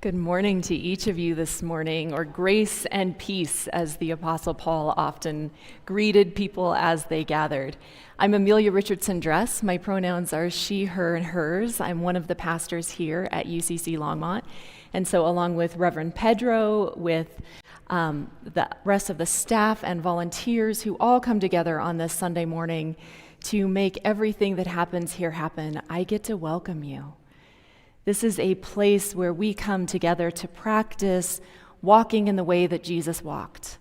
Good morning to each of you this morning, or grace and peace, as the Apostle Paul often greeted people as they gathered. I'm Amelia Richardson Dress. My pronouns are she, her, and hers. I'm one of the pastors here at UCC Longmont. And so, along with Reverend Pedro, with the rest of the staff and volunteers who all come together on this Sunday morning to make everything that happens here happen, I get to welcome you. This is a place where we come together to practice walking in the way that Jesus walked,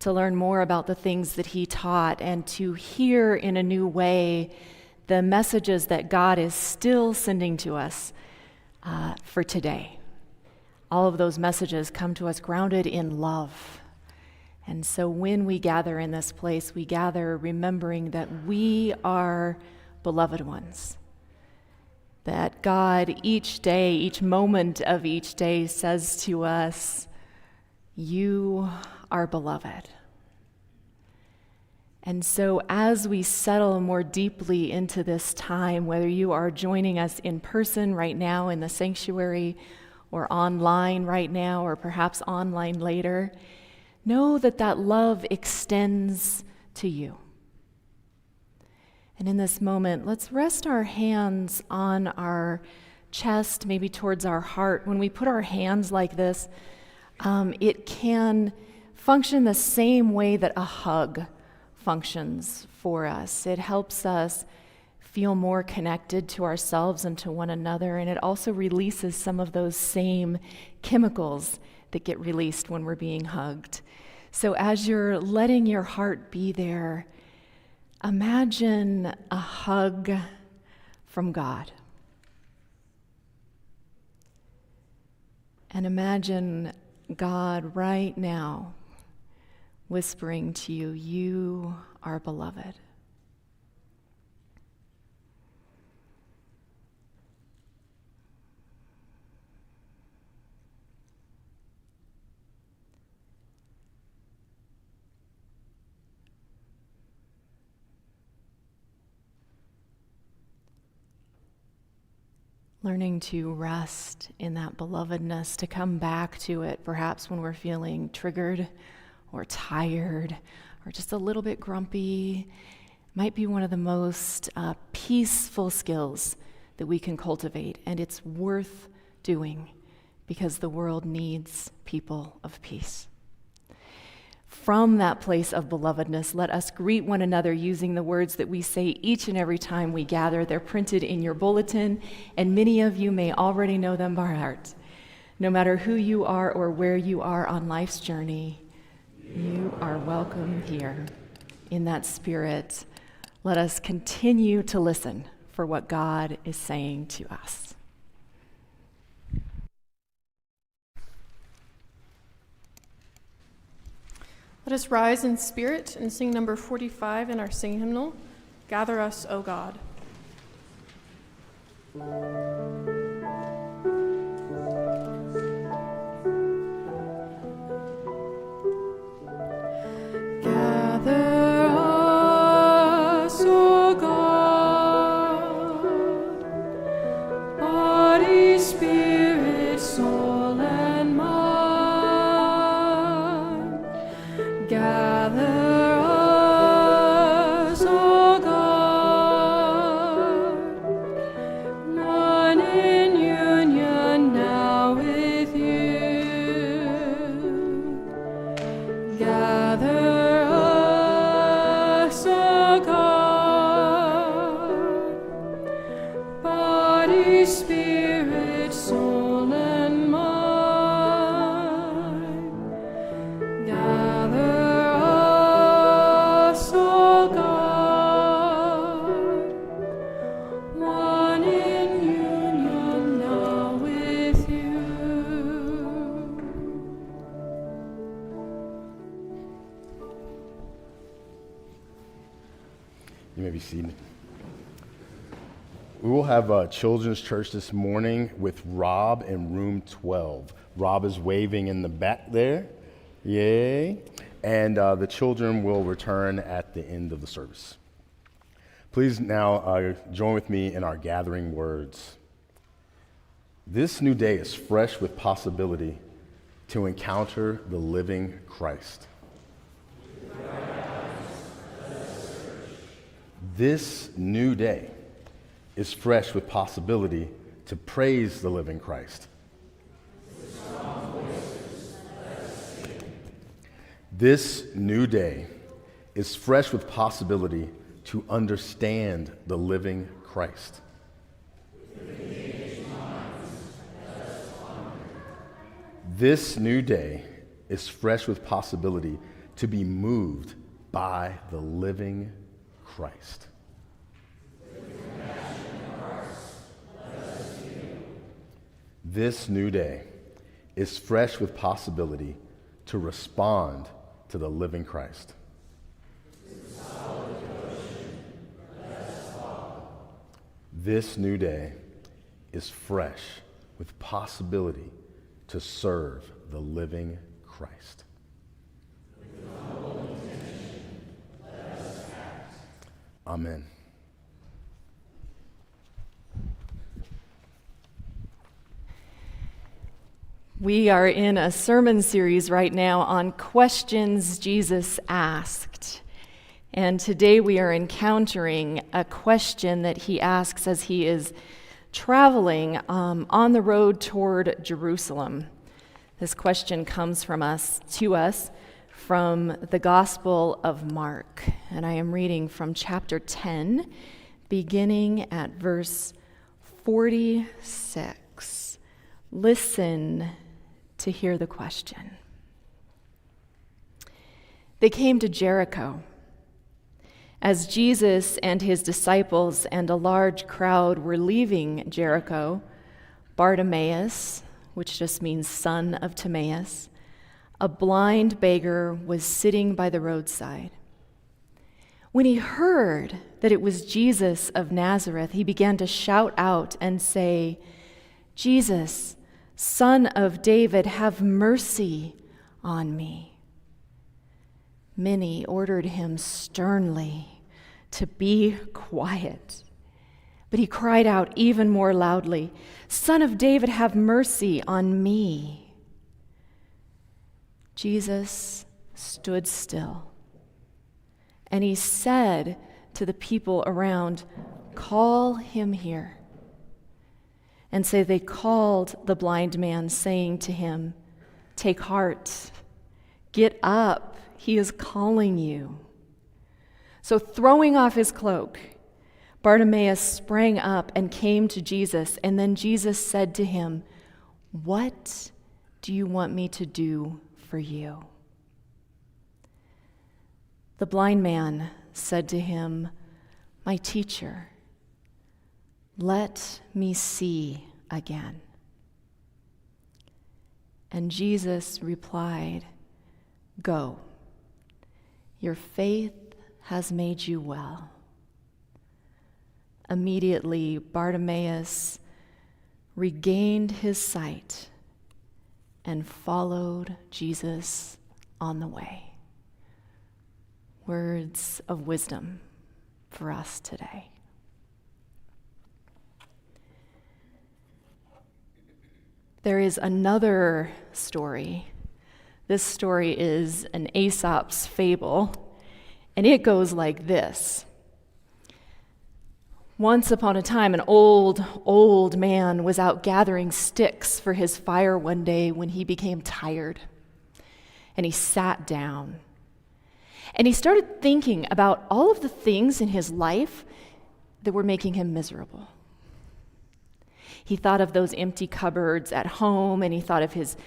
to learn more about the things that he taught, and to hear in a new way the messages that God is still sending to us for today. All of those messages come to us grounded in love. And so when we gather in this place, we gather remembering that we are beloved ones. That God each day, each moment of each day says to us, you are beloved. And so as we settle more deeply into this time, whether you are joining us in person right now in the sanctuary or online right now or perhaps online later, know that that love extends to you. And in this moment, let's rest our hands on our chest, maybe towards our heart. When we put our hands like this, it can function the same way that a hug functions for us. It helps us feel more connected to ourselves and to one another, and it also releases some of those same chemicals that get released when we're being hugged. So as you're letting your heart be there, imagine a hug from God. And imagine God right now whispering to you, you are beloved. Learning to rest in that belovedness, to come back to it, perhaps when we're feeling triggered or tired or just a little bit grumpy, might be one of the most peaceful skills that we can cultivate, and it's worth doing because the world needs people of peace. From that place of belovedness, let us greet one another using the words that we say each and every time we gather. They're printed in your bulletin, and many of you may already know them by heart. No matter who you are or where you are on life's journey, you are welcome here. In that spirit, let us continue to listen for what God is saying to us. Let us rise in spirit and sing number 45 in our sing hymnal, Gather Us, O God. Gather us, O God, body, spirit, soul, and mind. Gather us, O God, one in union now with you. Gather us, O God, body, spirit, soul, and mind. Gather us, O God, one in union now with you. You may be seated. We will have children's church this morning with Rob in room 12. Rob is waving in the back there. Yay. And the children will return at the end of the service. Please now join with me in our gathering words. This new day is fresh with possibility to encounter the living Christ. This new day is fresh with possibility to praise the living Christ. This new day is fresh with possibility to understand the living Christ. This new day is fresh with possibility to be moved by the living Christ. This new day is fresh with possibility to respond to the living Christ. This new day is fresh with possibility to serve the living Christ. Amen. We are in a sermon series right now on questions Jesus asked. And today we are encountering a question that he asks as he is traveling on the road toward Jerusalem. This question comes to us from the Gospel of Mark. And I am reading from chapter 10, beginning at verse 46. Listen to hear the question. They came to Jericho. As Jesus and his disciples and a large crowd were leaving Jericho, Bartimaeus, which just means son of Timaeus, a blind beggar, was sitting by the roadside. When he heard that it was Jesus of Nazareth, he began to shout out and say, "Jesus, Son of David, have mercy on me." Many ordered him sternly to be quiet, but he cried out even more loudly, "Son of David, have mercy on me." Jesus stood still, and he said to the people around, "Call him here." And so they called the blind man, saying to him, "Take heart, get up, he is calling you." So throwing off his cloak, Bartimaeus sprang up and came to Jesus, and then Jesus said to him, "What do you want me to do for you?" The blind man said to him, "My teacher, let me see again." And Jesus replied, "Go, your faith has made you well." Immediately, Bartimaeus regained his sight and followed Jesus on the way. Words of wisdom for us today. There is another story. This story is an Aesop's fable, and it goes like this. Once upon a time, an old man was out gathering sticks for his fire one day when he became tired. And he sat down. And he started thinking about all of the things in his life that were making him miserable. He thought of those empty cupboards at home, and he thought of his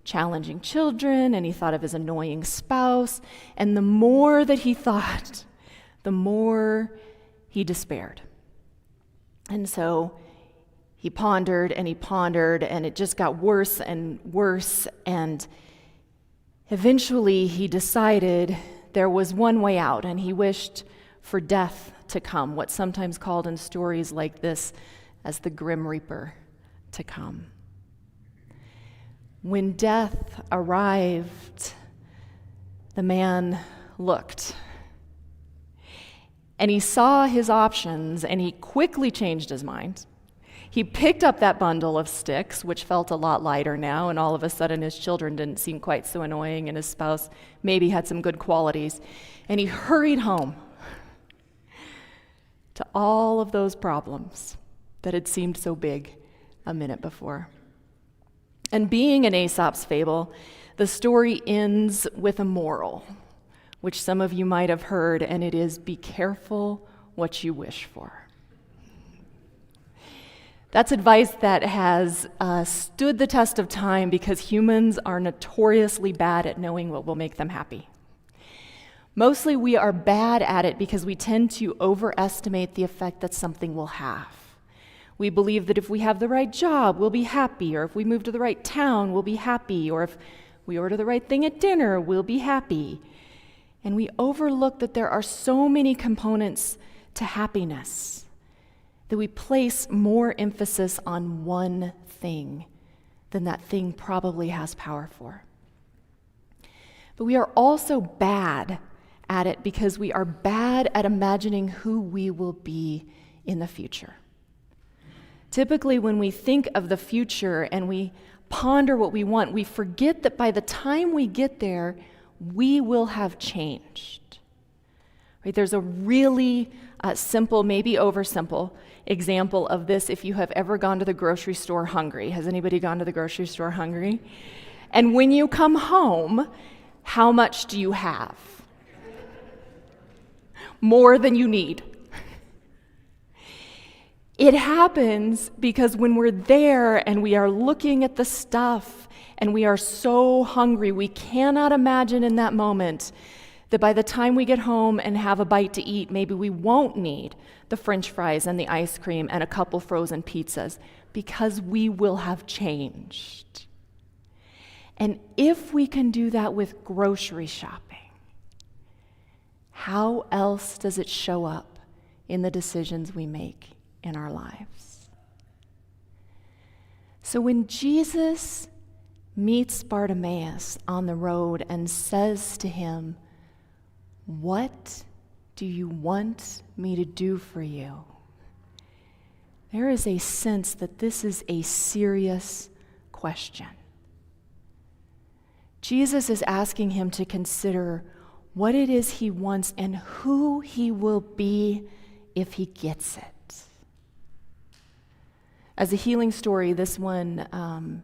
challenging children, and he thought of his annoying spouse. And the more that he thought, the more he despaired. And so he pondered, and it just got worse and worse. And eventually he decided there was one way out, and he wished for death to come, what's sometimes called in stories like this as the Grim Reaper to come. When death arrived, the man looked. And he saw his options, and he quickly changed his mind. He picked up that bundle of sticks, which felt a lot lighter now, and all of a sudden his children didn't seem quite so annoying, and his spouse maybe had some good qualities. And he hurried home to all of those problems that had seemed so big a minute before. And being an Aesop's fable, the story ends with a moral, which some of you might have heard, and it is, be careful what you wish for. That's advice that has stood the test of time because humans are notoriously bad at knowing what will make them happy. Mostly we are bad at it because we tend to overestimate the effect that something will have. We believe that if we have the right job, we'll be happy, or if we move to the right town, we'll be happy, or if we order the right thing at dinner, we'll be happy. And we overlook that there are so many components to happiness that we place more emphasis on one thing than that thing probably has power for. But we are also bad at it because we are bad at imagining who we will be in the future. Typically, when we think of the future and we ponder what we want, we forget that by the time we get there, we will have changed. Right? There's a really simple, maybe oversimple example of this if you have ever gone to the grocery store hungry. Has anybody gone to the grocery store hungry? And when you come home, how much do you have? More than you need. It happens because when we're there and we are looking at the stuff and we are so hungry, we cannot imagine in that moment that by the time we get home and have a bite to eat, maybe we won't need the French fries and the ice cream and a couple frozen pizzas because we will have changed. And if we can do that with grocery shopping, how else does it show up in the decisions we make in our lives? So when Jesus meets Bartimaeus on the road and says to him, "What do you want me to do for you?" there is a sense that this is a serious question. Jesus is asking him to consider what it is he wants and who he will be if he gets it. As a healing story, this one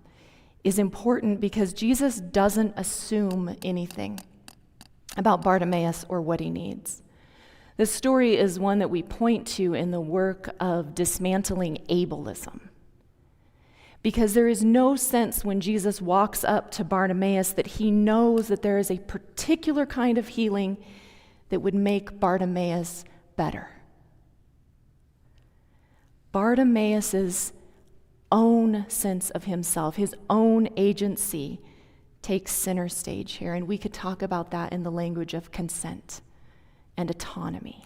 is important because Jesus doesn't assume anything about Bartimaeus or what he needs. This story is one that we point to in the work of dismantling ableism. Because there is no sense when Jesus walks up to Bartimaeus that he knows that there is a particular kind of healing that would make Bartimaeus better. Bartimaeus' own sense of himself, his own agency, takes center stage here, and we could talk about that in the language of consent and autonomy.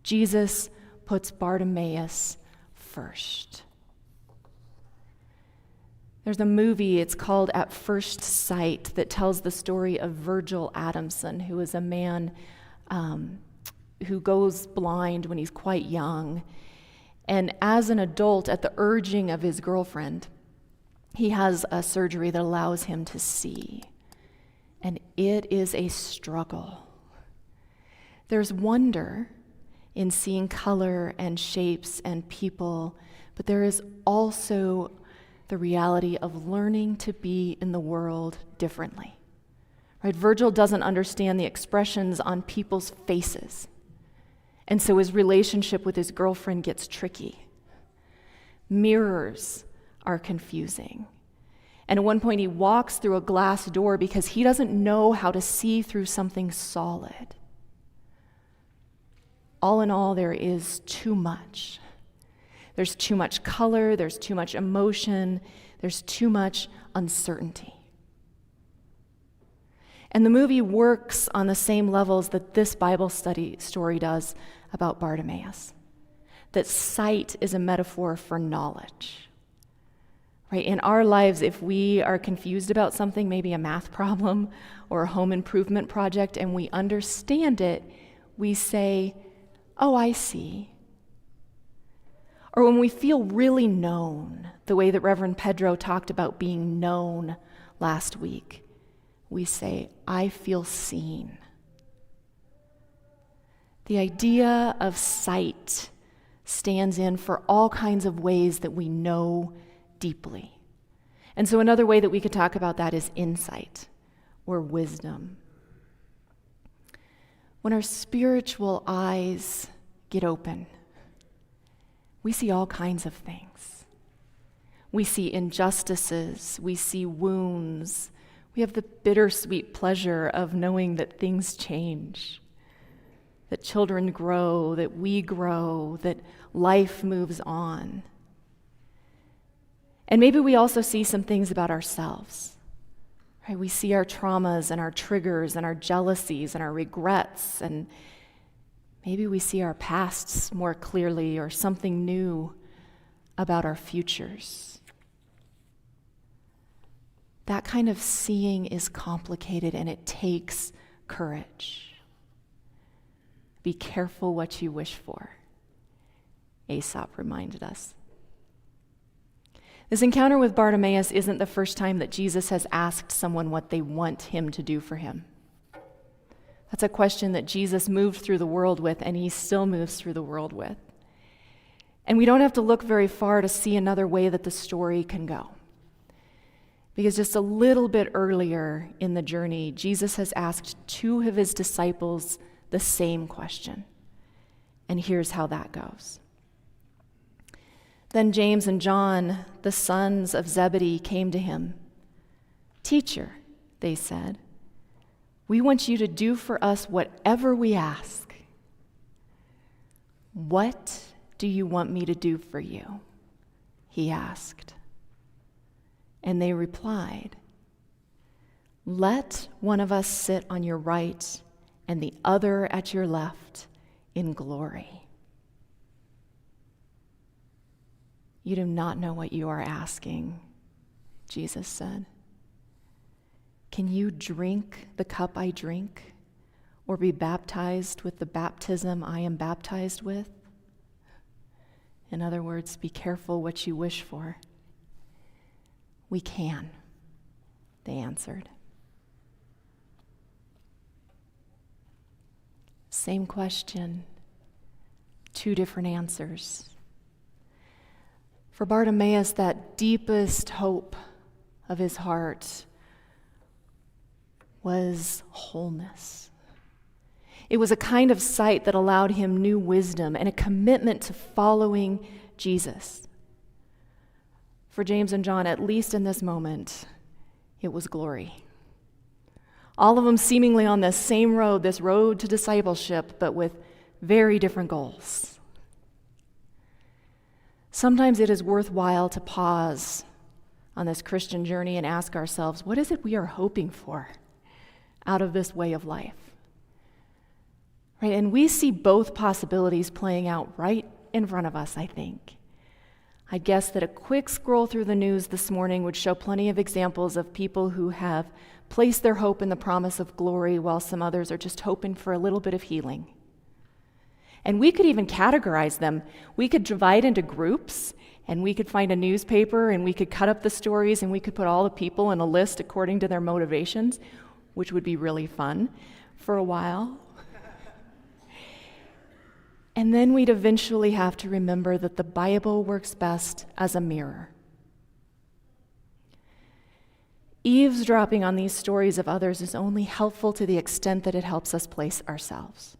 Jesus puts Bartimaeus first. There's a movie, it's called At First Sight, that tells the story of Virgil Adamson, who is a man who goes blind when he's quite young. And as an adult, at the urging of his girlfriend, he has a surgery that allows him to see. And it is a struggle. There's wonder in seeing color and shapes and people, but there is also the reality of learning to be in the world differently. Right? Virgil doesn't understand the expressions on people's faces. And so his relationship with his girlfriend gets tricky. Mirrors are confusing. And at one point he walks through a glass door because he doesn't know how to see through something solid. All in all, there is too much. There's too much color, there's too much emotion, there's too much uncertainty. And the movie works on the same levels that this Bible study story does about Bartimaeus. That sight is a metaphor for knowledge. Right? In our lives, if we are confused about something, maybe a math problem or a home improvement project, and we understand it, we say, "Oh, I see." Or when we feel really known, the way that Reverend Pedro talked about being known last week, we say, I feel seen. The idea of sight stands in for all kinds of ways that we know deeply. And so another way that we could talk about that is insight or wisdom. When our spiritual eyes get open, we see all kinds of things. We see injustices, we see wounds. We have the bittersweet pleasure of knowing that things change, that children grow, that we grow, that life moves on. And maybe we also see some things about ourselves. Right? We see our traumas and our triggers and our jealousies and our regrets, and maybe we see our pasts more clearly or something new about our futures. That kind of seeing is complicated and it takes courage. Be careful what you wish for, Aesop reminded us. This encounter with Bartimaeus isn't the first time that Jesus has asked someone what they want him to do for him. That's a question that Jesus moved through the world with, and he still moves through the world with. And we don't have to look very far to see another way that the story can go. Because just a little bit earlier in the journey, Jesus has asked two of his disciples the same question. And here's how that goes. Then James and John, the sons of Zebedee, came to him. Teacher, they said, we want you to do for us whatever we ask. What do you want me to do for you? He asked. And they replied, let one of us sit on your right and the other at your left in glory. You do not know what you are asking, Jesus said. Can you drink the cup I drink, or be baptized with the baptism I am baptized with? In other words, be careful what you wish for. We can, they answered. Same question, two different answers. For Bartimaeus, that deepest hope of his heart was wholeness. It was a kind of sight that allowed him new wisdom and a commitment to following Jesus. For James and John, at least in this moment, it was glory. All of them seemingly on this same road, this road to discipleship, but with very different goals. Sometimes it is worthwhile to pause on this Christian journey and ask ourselves, what is it we are hoping for out of this way of life? Right? And we see both possibilities playing out right in front of us, I think. I guess that a quick scroll through the news this morning would show plenty of examples of people who have placed their hope in the promise of glory while some others are just hoping for a little bit of healing. And we could even categorize them. We could divide into groups, and we could find a newspaper, and we could cut up the stories, and we could put all the people in a list according to their motivations, which would be really fun for a while. And then we'd eventually have to remember that the Bible works best as a mirror. Eavesdropping on these stories of others is only helpful to the extent that it helps us place ourselves.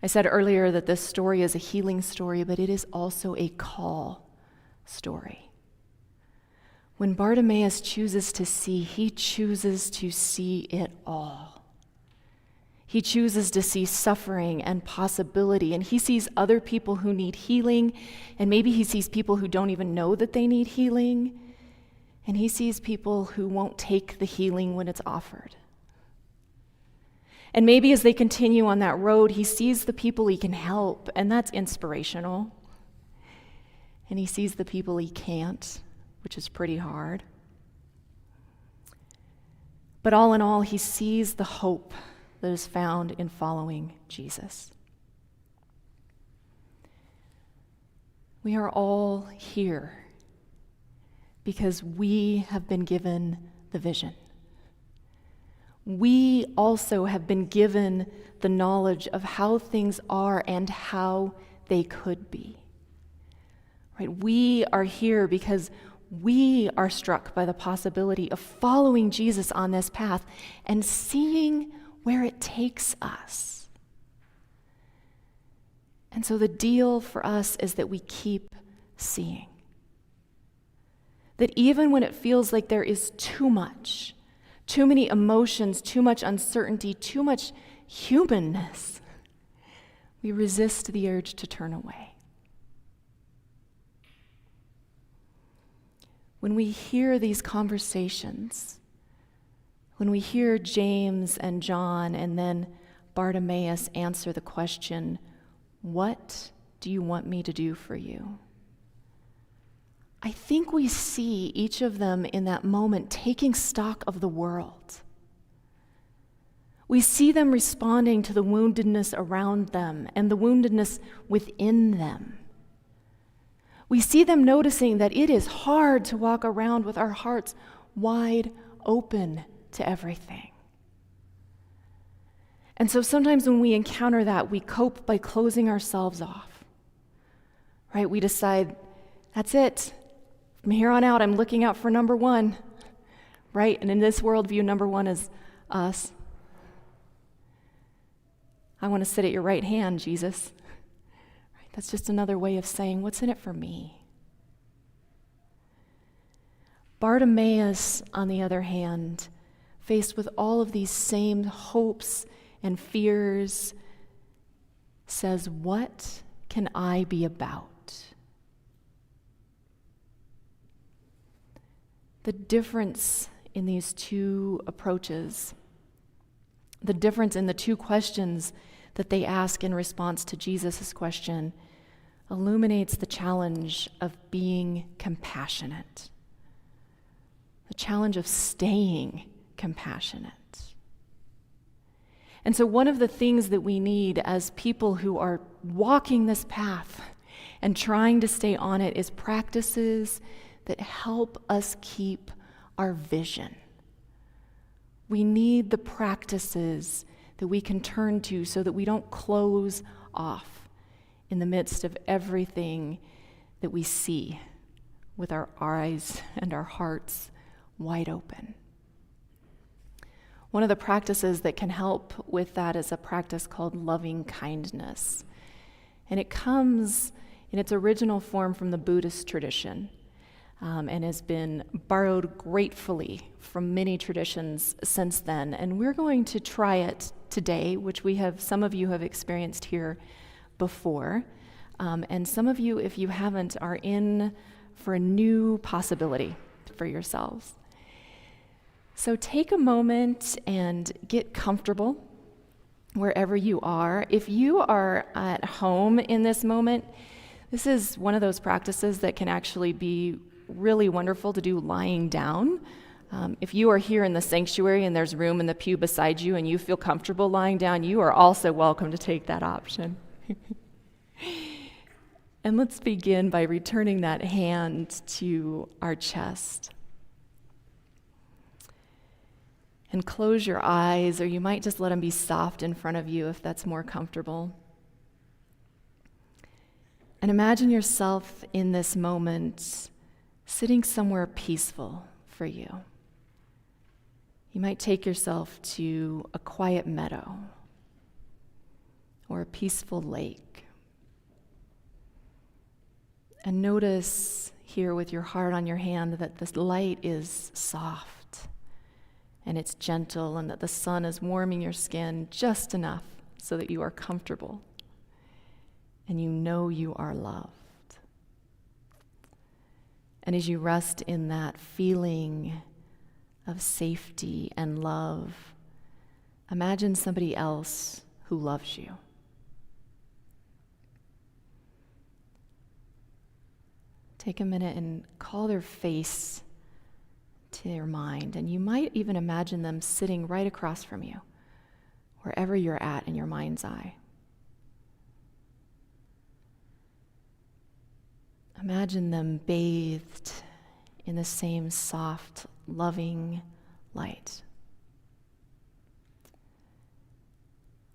I said earlier that this story is a healing story, but it is also a call story. When Bartimaeus chooses to see, he chooses to see it all. He chooses to see suffering and possibility, and he sees other people who need healing, and maybe he sees people who don't even know that they need healing, and he sees people who won't take the healing when it's offered. And maybe as they continue on that road, he sees the people he can help, and that's inspirational. And he sees the people he can't, which is pretty hard. But all in all, he sees the hope that is found in following Jesus. We are all here because we have been given the vision. We also have been given the knowledge of how things are and how they could be. Right? We are here because we are struck by the possibility of following Jesus on this path and seeing where it takes us. And so the deal for us is that we keep seeing. That even when it feels like there is too much, too many emotions, too much uncertainty, too much humanness, we resist the urge to turn away. When we hear these conversations, when we hear James and John and then Bartimaeus answer the question, "What do you want me to do for you?" I think we see each of them in that moment taking stock of the world. We see them responding to the woundedness around them and the woundedness within them. We see them noticing that it is hard to walk around with our hearts wide open to everything. And so sometimes when we encounter that, we cope by closing ourselves off, right? We decide, that's it. From here on out, I'm looking out for number one, right? And in this worldview, number one is us. I want to sit at your right hand, Jesus. Right? That's just another way of saying, what's in it for me? Bartimaeus, on the other hand, faced with all of these same hopes and fears, says, what can I be about? The difference in these two approaches, the difference in the two questions that they ask in response to Jesus' question, illuminates the challenge of being compassionate, the challenge of staying compassionate. And so one of the things that we need as people who are walking this path and trying to stay on it is practices that help us keep our vision. We need the practices that we can turn to so that we don't close off in the midst of everything that we see with our eyes and our hearts wide open. One of the practices that can help with that is a practice called loving kindness. And it comes in its original form from the Buddhist tradition. And has been borrowed gratefully from many traditions since then. And we're going to try it today, which some of you have experienced here before. And some of you, if you haven't, are in for a new possibility for yourselves. So take a moment and get comfortable wherever you are. If you are at home in this moment, this is one of those practices that can actually be really wonderful to do lying down. If you are here in the sanctuary and there's room in the pew beside you and you feel comfortable lying down, you are also welcome to take that option. And let's begin by returning that hand to our chest. And close your eyes, or you might just let them be soft in front of you if that's more comfortable. And imagine yourself in this moment sitting somewhere peaceful for you. You might take yourself to a quiet meadow or a peaceful lake. And notice here with your heart on your hand that this light is soft and it's gentle and that the sun is warming your skin just enough so that you are comfortable and you know you are loved. And as you rest in that feeling of safety and love, imagine somebody else who loves you. Take a minute and call their face to your mind, and you might even imagine them sitting right across from you, wherever you're at in your mind's eye. Imagine them bathed in the same soft, loving light.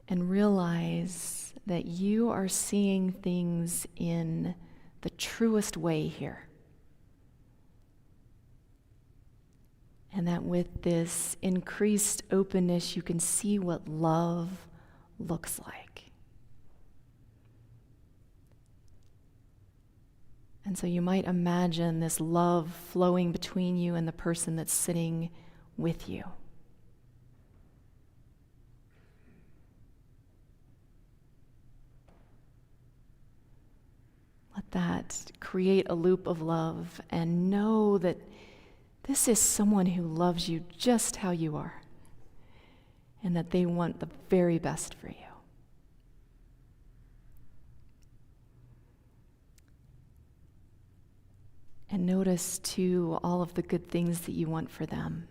And realize that you are seeing things in the truest way here. And that with this increased openness, you can see what love looks like. And so you might imagine this love flowing between you and the person that's sitting with you. Let that create a loop of love, and know that this is someone who loves you just how you are, and that they want the very best for you. And notice, too, all of the good things that you want for them.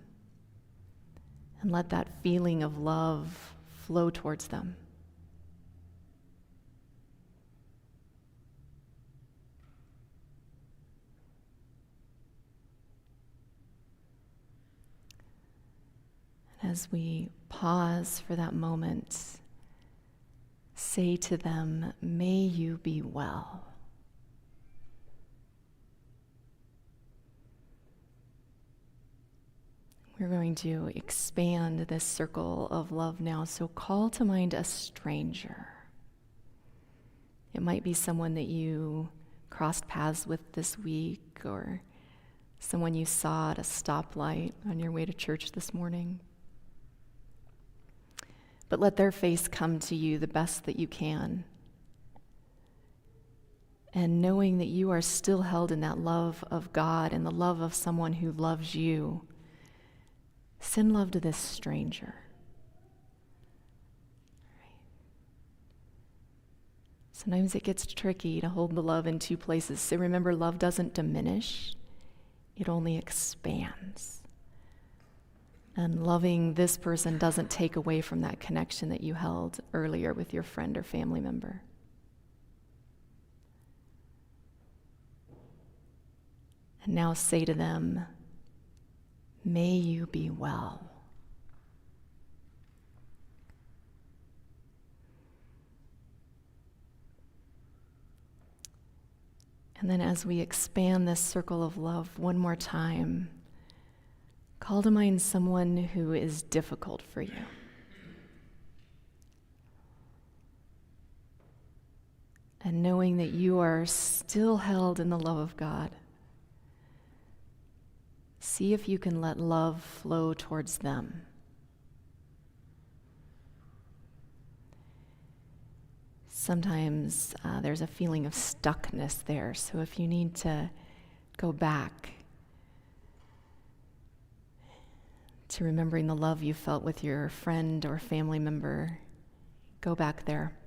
And let that feeling of love flow towards them. As we pause for that moment, say to them, "May you be well." We're going to expand this circle of love now. So call to mind a stranger. It might be someone that you crossed paths with this week, or someone you saw at a stoplight on your way to church this morning. But let their face come to you the best that you can. And knowing that you are still held in that love of God and the love of someone who loves you, send love to this stranger. Sometimes it gets tricky to hold the love in two places. So remember, love doesn't diminish, it only expands. And loving this person doesn't take away from that connection that you held earlier with your friend or family member. And now say to them, "May you be well." And then as we expand this circle of love one more time, call to mind someone who is difficult for you. And knowing that you are still held in the love of God, see if you can let love flow towards them. Sometimes there's a feeling of stuckness there, so if you need to go back to remembering the love you felt with your friend or family member, go back there.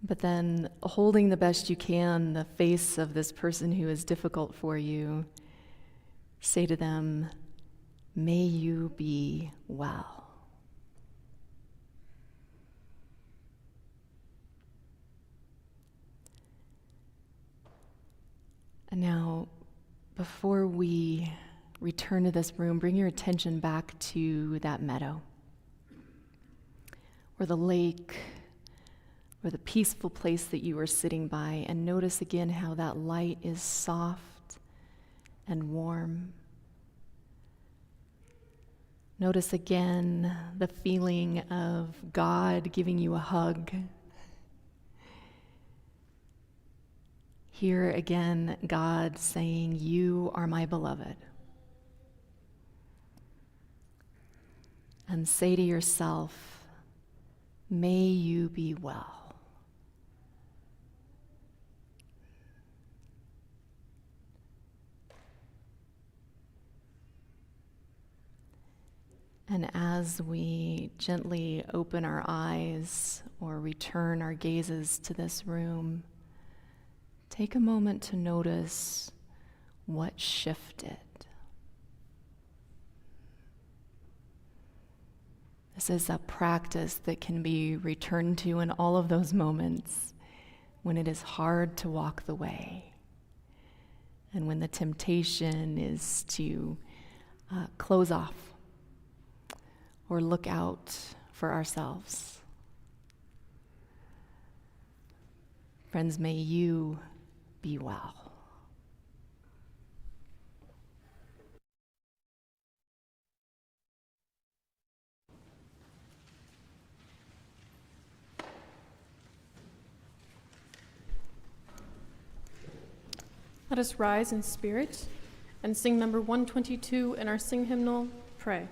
But then, holding the best you can the face of this person who is difficult for you, say to them, "May you be well." And now, before we return to this room, bring your attention back to that meadow, or the lake, or the peaceful place that you were sitting by, and notice again how that light is soft and warm. Notice again the feeling of God giving you a hug. Hear again God saying, "You are my beloved." And say to yourself, "May you be well." And as we gently open our eyes or return our gazes to this room, take a moment to notice what shifted. This is a practice that can be returned to in all of those moments when it is hard to walk the way, and when the temptation is to close off or look out for ourselves. Friends, may you be well. Let us rise in spirit and sing number 122 in our sing hymnal, Pray.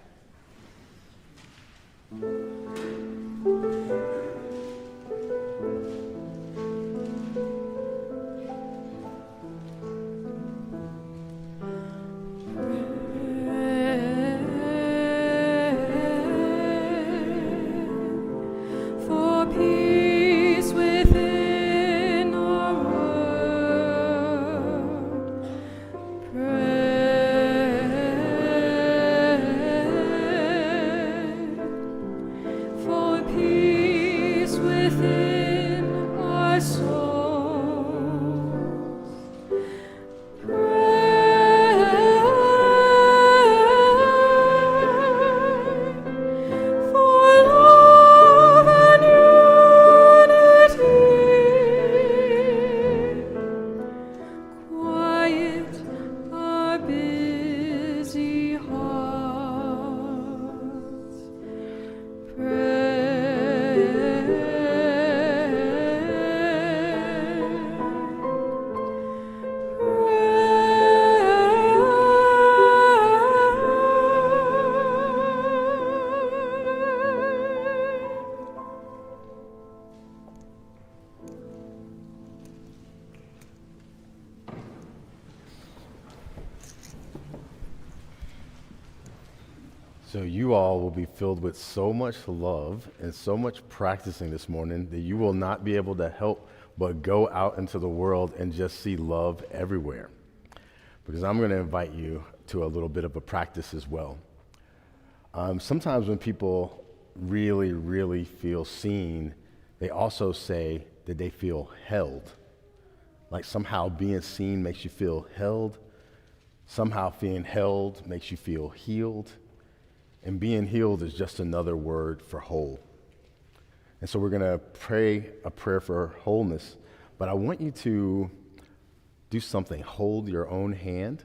So you all will be filled with so much love and so much practicing this morning that you will not be able to help but go out into the world and just see love everywhere. Because I'm going to invite you to a little bit of a practice as well. Sometimes when people really, really feel seen, they also say that they feel held. Like somehow being seen makes you feel held. Somehow being held makes you feel healed. And being healed is just another word for whole. And so we're going to pray a prayer for wholeness. But I want you to do something. Hold your own hand.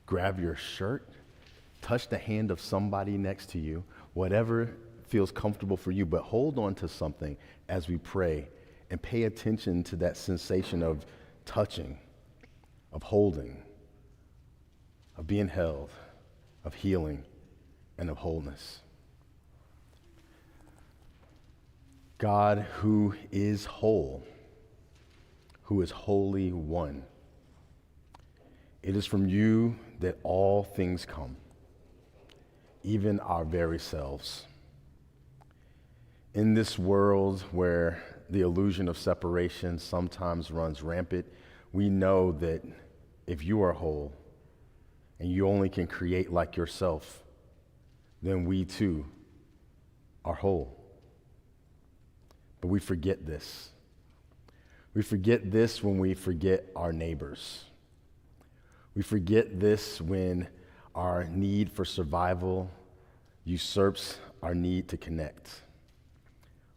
Grab your shirt. Touch the hand of somebody next to you. Whatever feels comfortable for you. But hold on to something as we pray. And pay attention to that sensation of touching, of holding, of being held, of healing, and of wholeness. God, who is whole, who is Holy One, it is from you that all things come, even our very selves. In this world where the illusion of separation sometimes runs rampant, we know that if you are whole and you only can create like yourself, then we too are whole. But we forget this. We forget this when we forget our neighbors. We forget this when our need for survival usurps our need to connect.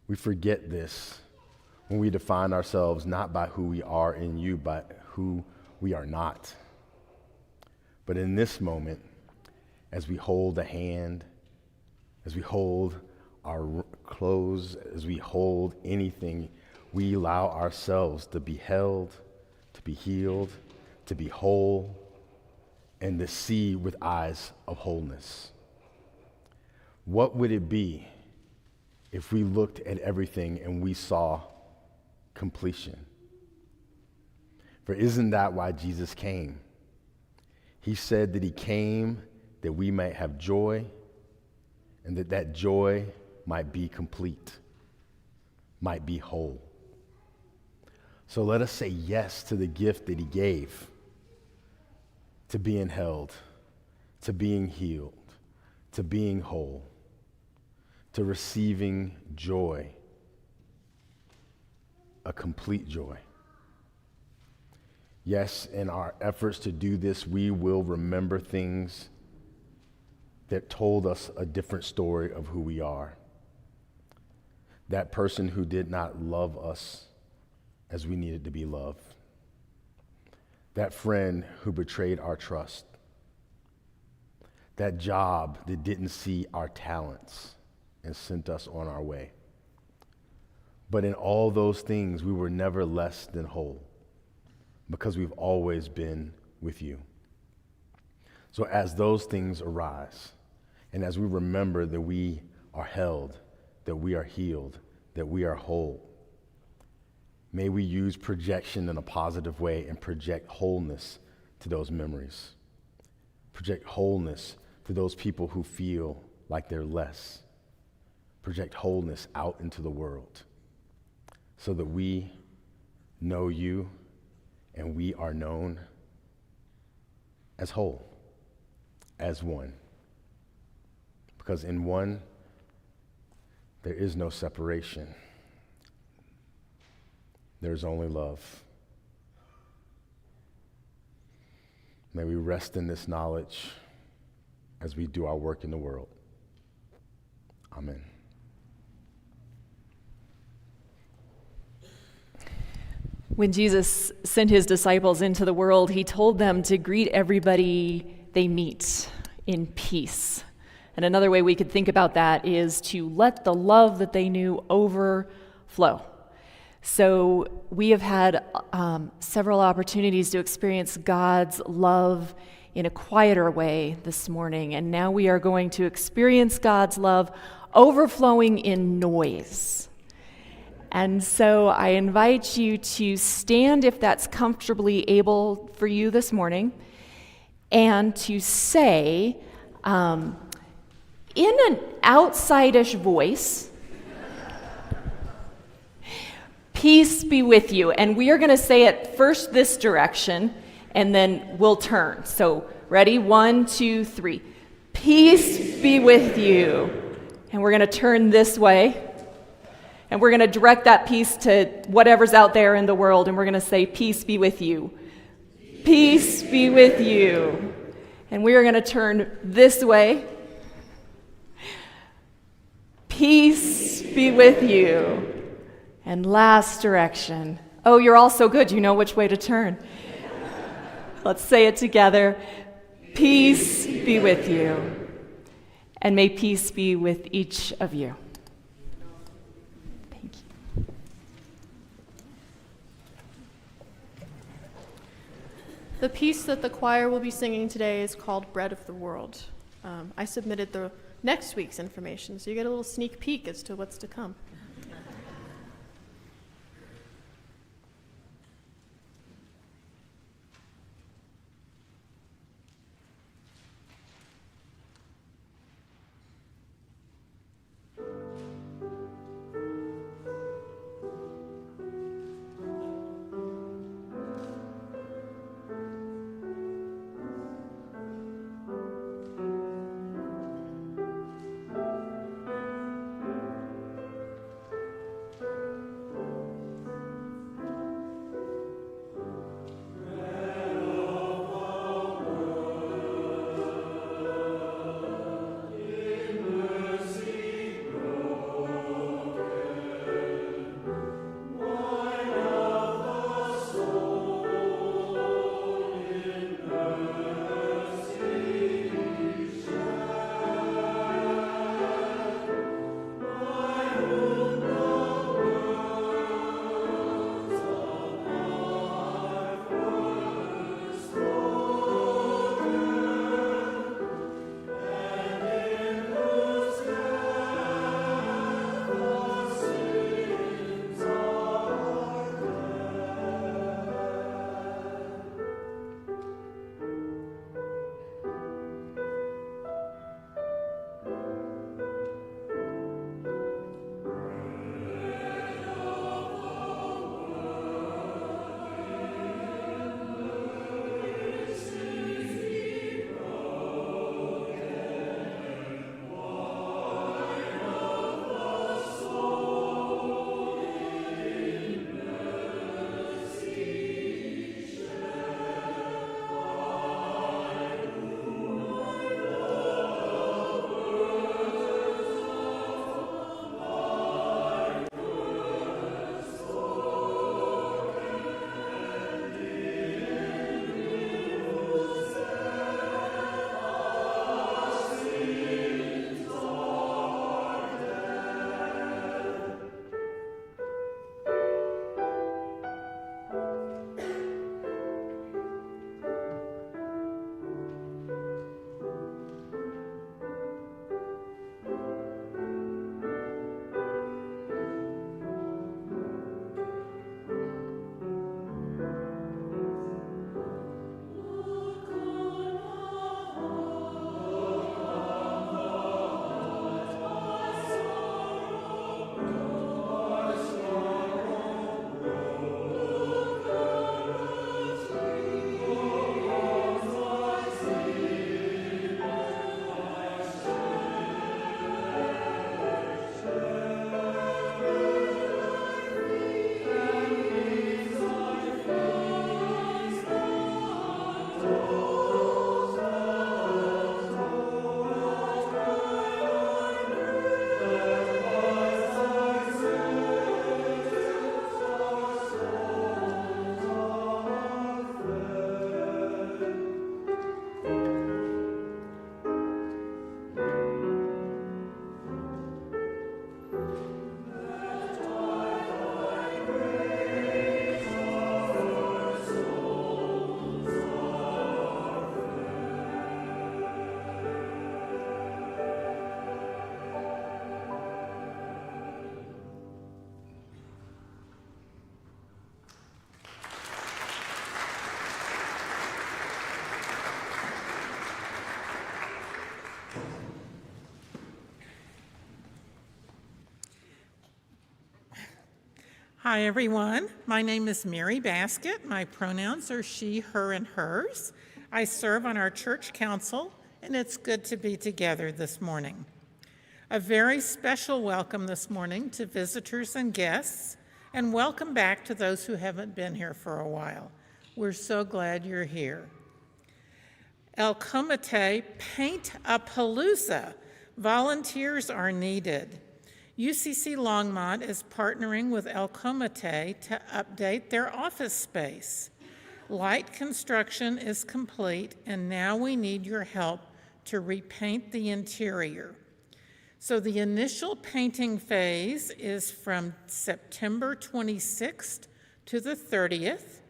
We forget this when we define ourselves not by who we are in you, but who we are not. But in this moment, as we hold a hand, as we hold our clothes, as we hold anything, we allow ourselves to be held, to be healed, to be whole, and to see with eyes of wholeness. What would it be if we looked at everything and we saw completion? For isn't that why Jesus came? He said that he came that we might have joy, and that joy might be complete, might be whole. So let us say yes to the gift that he gave, to being held, to being healed, to being whole. to receiving joy, a complete joy. Yes, in our efforts to do this, we will remember things that told us a different story of who we are. That person who did not love us as we needed to be loved. That friend who betrayed our trust. That job that didn't see our talents and sent us on our way. But in all those things, we were never less than whole because we've always been with you. So as those things arise, and as we remember that we are held, that we are healed, that we are whole, may we use projection in a positive way and project wholeness to those memories. Project wholeness to those people who feel like they're less. Project wholeness out into the world so that we know you and we are known as whole, as one. Because in one, there is no separation. There's only love. May we rest in this knowledge as we do our work in the world. Amen. When Jesus sent his disciples into the world, he told them to greet everybody they meet in peace. And another way we could think about that is to let the love that they knew overflow. So we have had several opportunities to experience God's love in a quieter way this morning, and now we are going to experience God's love overflowing in noise. And so I invite you to stand if that's comfortably able for you this morning, and to say, in an outside-ish voice, peace be with you. And we are going to say it first this direction, and then we'll turn. So ready? 1, 2, 3. Peace be with you. And we're going to turn this way. And we're going to direct that peace to whatever's out there in the world, and we're going to say, peace be with you. Peace be with you. And we are going to turn this way. Peace be with you. And last direction. Oh, you're all so good. You know which way to turn. Let's say it together. Peace be with you. And may peace be with each of you. Thank you. The piece that the choir will be singing today is called Bread of the World. I submitted the next week's information, so you get a little sneak peek as to what's to come. Hi, everyone. My name is Mary Baskett. My pronouns are she, her, and hers. I serve on our church council, and it's good to be together this morning. A very special welcome this morning to visitors and guests, and welcome back to those who haven't been here for a while. We're so glad you're here. El Comité Paint-A-Palooza. Volunteers are needed. UCC Longmont is partnering with El Comité to update their office space. Light construction is complete, and now we need your help to repaint the interior. So the initial painting phase is from September 26th to the 30th.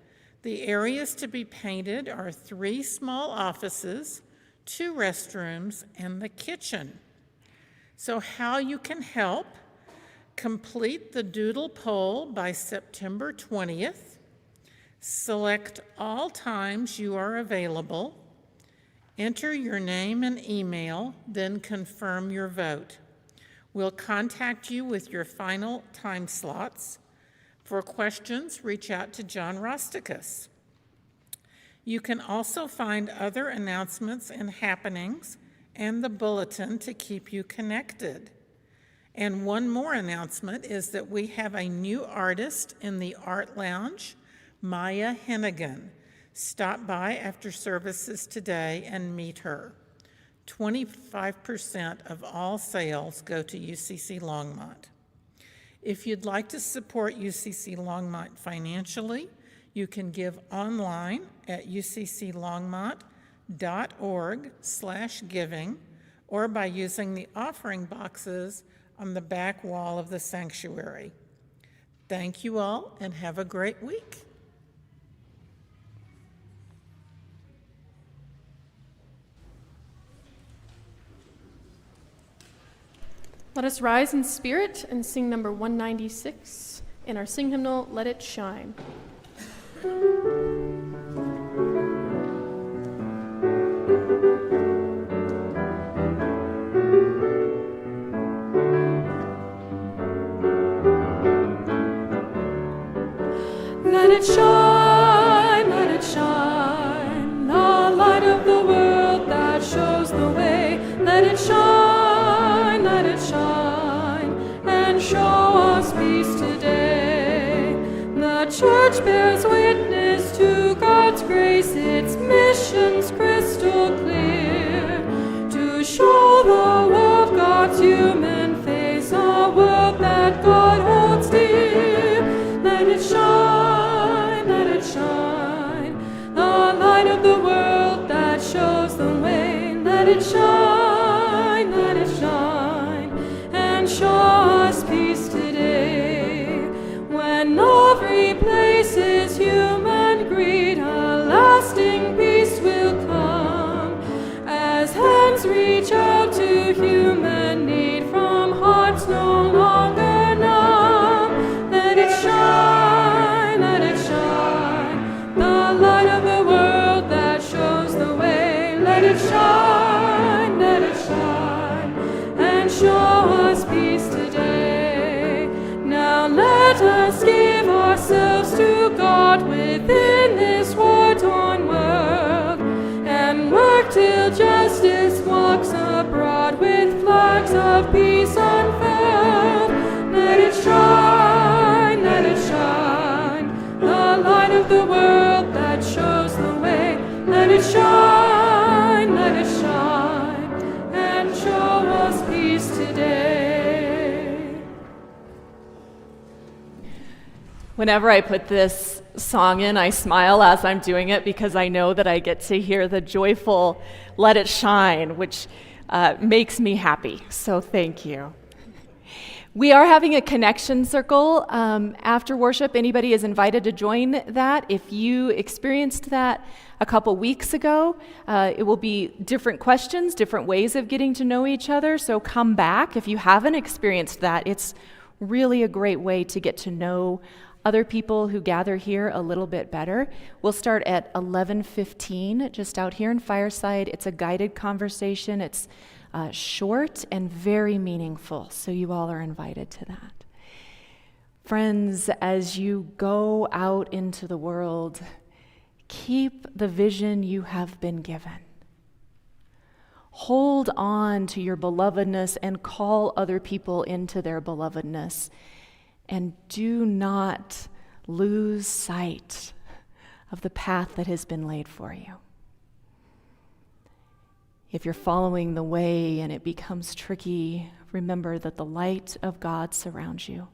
The areas to be painted are 3 small offices, 2 restrooms, and the kitchen. So how you can help: complete the doodle poll by September 20th, select all times you are available, enter your name and email, then confirm your vote. We'll contact you with your final time slots. For questions, reach out to John Rosticus. You can also find other announcements and happenings and the bulletin to keep you connected. And one more announcement is that we have a new artist in the Art Lounge, Maya Hennigan. Stop by after services today and meet her. 25% of all sales go to UCC Longmont. If you'd like to support UCC Longmont financially, you can give online at ucclongmont.org/giving or by using the offering boxes on the back wall of the sanctuary. Thank you all and have a great week. Let us rise in spirit and sing number 196 in our sing hymnal, Let It Shine. Let it shine, the light of the world that shows the way. Let it shine, and show us peace today. The church bears witness to God's grace, its mission's crystal clear, to show the world God's human face, a world that God holds dear. Let it shine, the light of the world that shows the way. Let it shine, and show us peace today. When every place is human greed, a lasting peace will come, as hands reach out to human need from hearts no longer numb. Let it shine, the light of the world that shows the way. Let it shine, and show us peace today. Now let us give ourselves to God within this war-torn world, and work till justice walks abroad with flags of peace unfurled. Let it shine, the light of the world that shows the way. Let it shine, and show us peace today. Whenever I put this song in, I smile as I'm doing it because I know that I get to hear the joyful Let It Shine, which makes me happy. So thank you. We are having a connection circle after worship. Anybody is invited to join that. If you experienced that a couple weeks ago, it will be different questions, different ways of getting to know each other. So come back. If you haven't experienced that, it's really a great way to get to know other people who gather here a little bit better. We'll start at 11:15, just out here in Fireside. It's a guided conversation. It's short and very meaningful, so you all are invited to that. Friends, as you go out into the world, keep the vision you have been given. Hold on to your belovedness and call other people into their belovedness. And do not lose sight of the path that has been laid for you. If you're following the way and it becomes tricky, remember that the light of God surrounds you.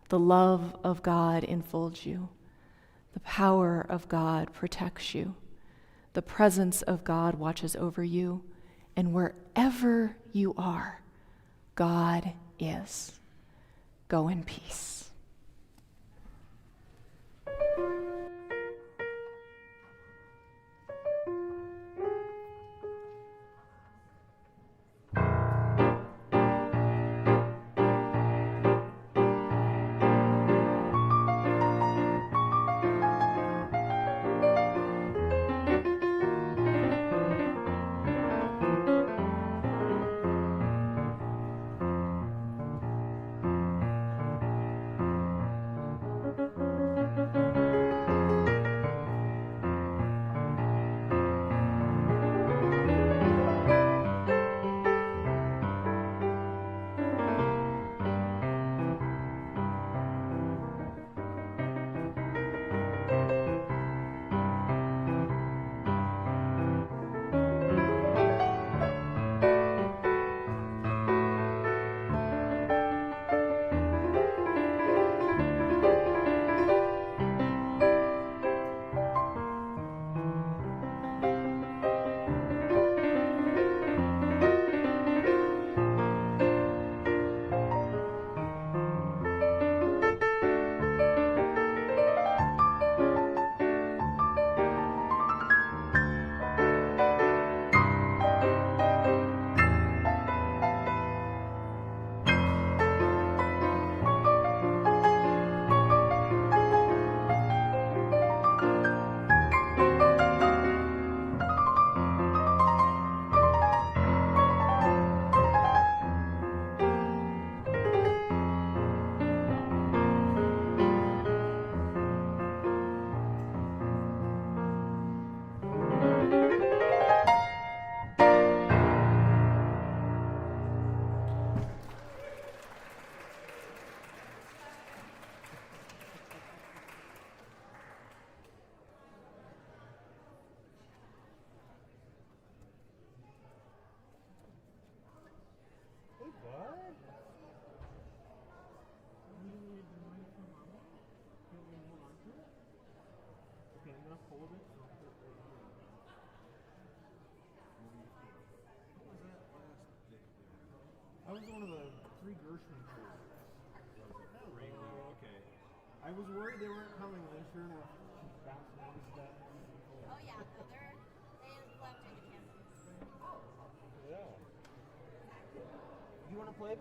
The love of God enfolds you. The power of God protects you. The presence of God watches over you. And wherever you are, God is. Go in peace. I was one of the 3 Gershwin crew. Oh, okay. I was worried they weren't coming, and then sure enough, that's that. Oh yeah, no, they left it again. Yeah. You want to play?